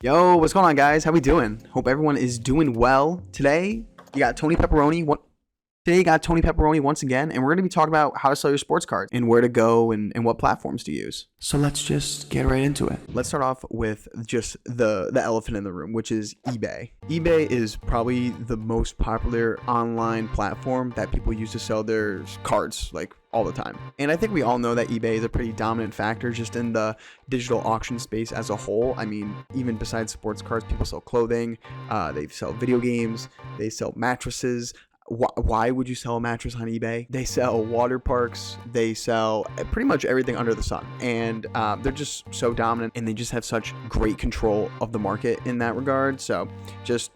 Yo, what's going on, guys? How we doing? Hope everyone is doing well. Today, you got Tony Pepperoni. Today, you got Tony Pepperoni once again, and we're going to be talking about how to sell your sports cards and where to go and what platforms to use. So let's just get right into it. Let's start off with just the elephant in the room, which is eBay. eBay is probably the most popular online platform that people use to sell their cards, like all the time. And I think we all know that eBay is a pretty dominant factor just in the digital auction space as a whole. I mean, even besides sports cards, people sell clothing, they sell video games, they sell mattresses. Why would you sell a mattress on eBay? They sell water parks. They sell pretty much everything under the sun. And they're just so dominant, and they just have such great control of the market in that regard. So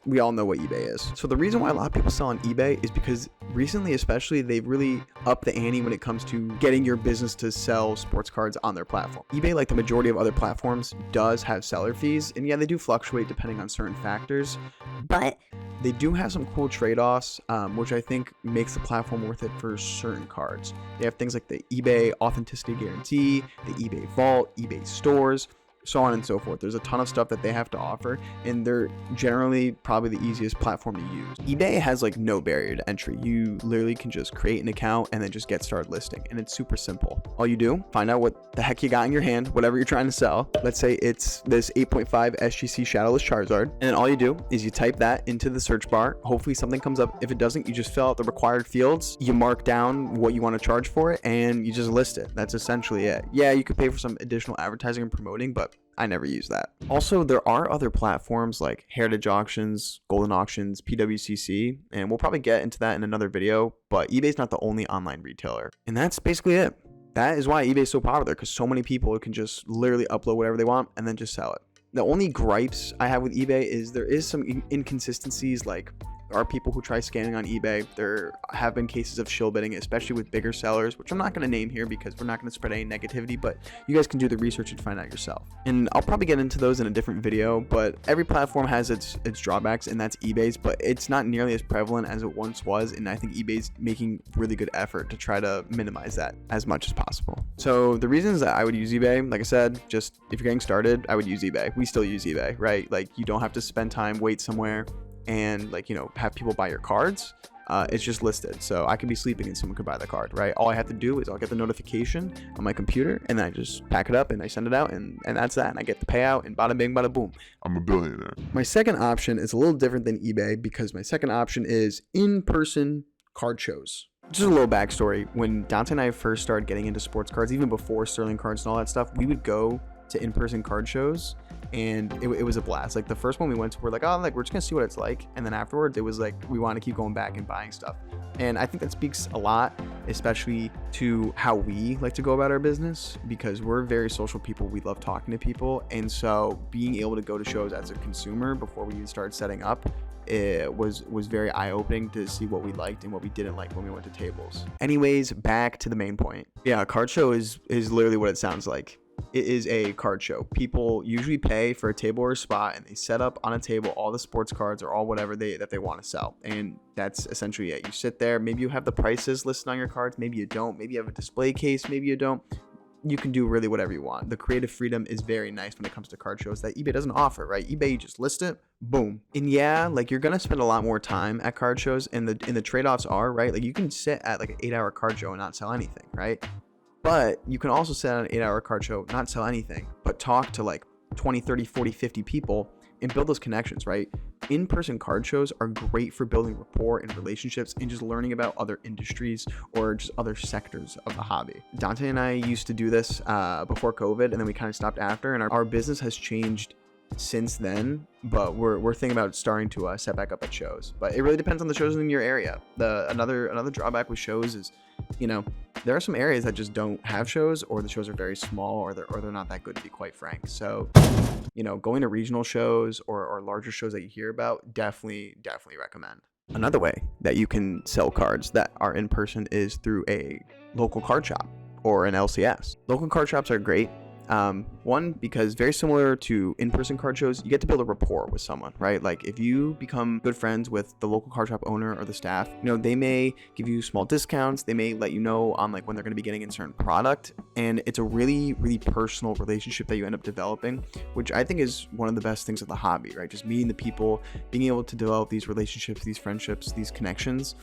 we all know what eBay is. So the reason why a lot of people sell on eBay is because recently, especially, they've really upped the ante when it comes to getting your business to sell sports cards on their platform. eBay, like the majority of other platforms, does have seller fees. And yeah, they do fluctuate depending on certain factors. But they do have some cool trade-offs, which I think makes the platform worth it for certain cards. They have things like the eBay Authenticity Guarantee, the eBay Vault, eBay Stores, so on and so forth. There's a ton of stuff that they have to offer, and they're generally probably the easiest platform to use. eBay has like no barrier to entry. You literally can just create an account and then just get started listing, and it's super simple. All you do, find out what the heck you got in your hand, whatever you're trying to sell. Let's say it's this 8.5 SGC Shadowless Charizard, and then all you do is you type that into the search bar. Hopefully something comes up. If it doesn't, you just fill out the required fields, you mark down what you want to charge for it, and you just list it. That's essentially it. Yeah, you could pay for some additional advertising and promoting, but I never use that. Also, there are other platforms like Heritage Auctions, Golden Auctions, PWCC, and we'll probably get into that in another video, but eBay's not the only online retailer. And that's basically it. That is why eBay is so popular, because so many people can just literally upload whatever they want and then just sell it. The only gripes I have with eBay is there is some inconsistencies, like there are people who try scamming on eBay. There have been cases of shill bidding, especially with bigger sellers, which I'm not going to name here because we're not going to spread any negativity, but you guys can do the research and find out yourself. And I'll probably get into those in a different video, but every platform has its drawbacks, and that's eBay's, but it's not nearly as prevalent as it once was, and I think eBay's making really good effort to try to minimize that as much as possible. So the reasons that I would use eBay, like I said, just if you're getting started, I would use eBay. We still use eBay, right? Like you don't have to spend time, wait somewhere, and have people buy your cards. It's just listed, so I could be sleeping and someone could buy the card, right? All I have to do is I'll get the notification on my computer, and then I just pack it up and I send it out, and that's that, and I get the payout, and bada bing bada boom, I'm a billionaire. My second option is a little different than eBay, because my second option is in-person card shows. Just a little backstory: when Dante and I first started getting into sports cards, even before Sterling cards and all that stuff, we would go to in-person card shows, and it was a blast. Like the first one we went to, we're like, oh, like we're just gonna see what it's like, and then afterwards it was like we want to keep going back and buying stuff. And I think that speaks a lot, especially to how we like to go about our business, because we're very social people. We love talking to people, and so being able to go to shows as a consumer before we even started setting up, it was very eye-opening to see what we liked and what we didn't like when we went to tables. Anyways, back to the main point. Yeah, a card show is literally what it sounds like. It is a card show. People usually pay for a table or a spot, and they set up on a table all the sports cards or all whatever that they want to sell, and that's essentially it. You sit there, maybe you have the prices listed on your cards, maybe you don't, maybe you have a display case, maybe you don't. You can do really whatever you want. The creative freedom is very nice when it comes to card shows that eBay doesn't offer, right? eBay, you just list it, boom. And yeah, like you're gonna spend a lot more time at card shows, and the trade-offs are, right, like you can sit at like an 8-hour card show and not sell anything, right? But you can also sit on an 8-hour card show, not sell anything, but talk to like 20, 30, 40, 50 people and build those connections, right? In-person card shows are great for building rapport and relationships and just learning about other industries or just other sectors of the hobby. Dante and I used to do this before COVID, and then we kind of stopped after, and our business has changed since then, but we're thinking about starting to set back up at shows. But it really depends on the shows in your area. Another drawback with shows is, there are some areas that just don't have shows, or the shows are very small, or they're not that good, to be quite frank. So going to regional shows or larger shows that you hear about, definitely recommend. Another way that you can sell cards that are in person is through a local card shop or an LCS. Local card shops are great. One, because very similar to in-person card shows, you get to build a rapport with someone, right? Like if you become good friends with the local card shop owner or the staff, you know, they may give you small discounts. They may let you know on like when they're going to be getting a certain product. And it's a really, really personal relationship that you end up developing, which I think is one of the best things of the hobby, right? Just meeting the people, being able to develop these relationships, these friendships, these connections.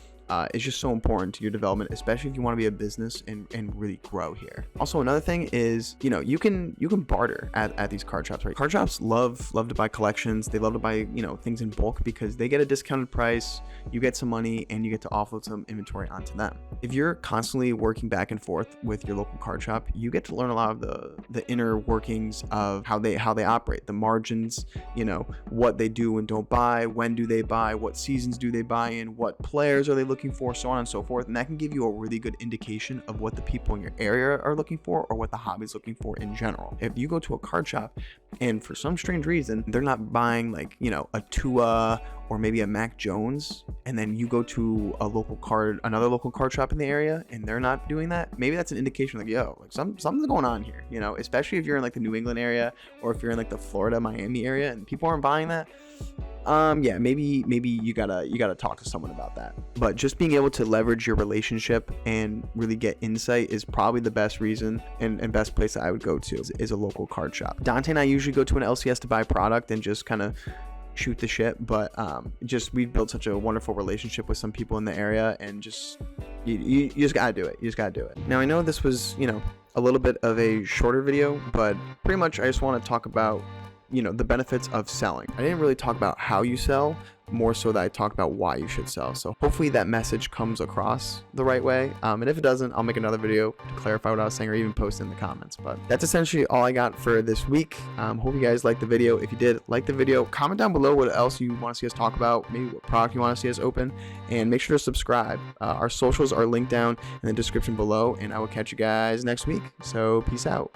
Is just so important to your development, especially if you want to be a business and really grow here. Also, another thing is, you know, you can barter at these card shops, right? Card shops love to buy collections. They love to buy, you know, things in bulk because they get a discounted price, you get some money, and you get to offload some inventory onto them. If you're constantly working back and forth with your local card shop, you get to learn a lot of the inner workings of how they operate, the margins, you know, what they do and don't buy, when do they buy, what seasons do they buy in, what players are they looking for, so on and so forth. And that can give you a really good indication of what the people in your area are looking for or what the hobby is looking for in general. If you go to a card shop and for some strange reason they're not buying like, you know, a Tua or maybe a Mac Jones, and then you go to another local card shop in the area and they're not doing that, maybe that's an indication like, yo, like something's going on here, you know, especially if you're in like the New England area or if you're in like the Florida, Miami area and people aren't buying that. Yeah, maybe you gotta talk to someone about that. But just being able to leverage your relationship and really get insight is probably the best reason and best place that I would go to is a local card shop. Dante and I usually go to an LCS to buy product and just kind of shoot the shit, but we've built such a wonderful relationship with some people in the area, and just you just gotta do it. You just gotta do it. Now I know this was, you know, a little bit of a shorter video, but pretty much I just want to talk about, you know, the benefits of selling. I didn't really talk about how you sell, more so that I talked about why you should sell. So hopefully that message comes across the right way. And if it doesn't, I'll make another video to clarify what I was saying or even post in the comments. But that's essentially all I got for this week. Hope you guys liked the video. If you did like the video, comment down below what else you want to see us talk about, maybe what product you want to see us open, and make sure to subscribe. Our socials are linked down in the description below, and I will catch you guys next week. So peace out.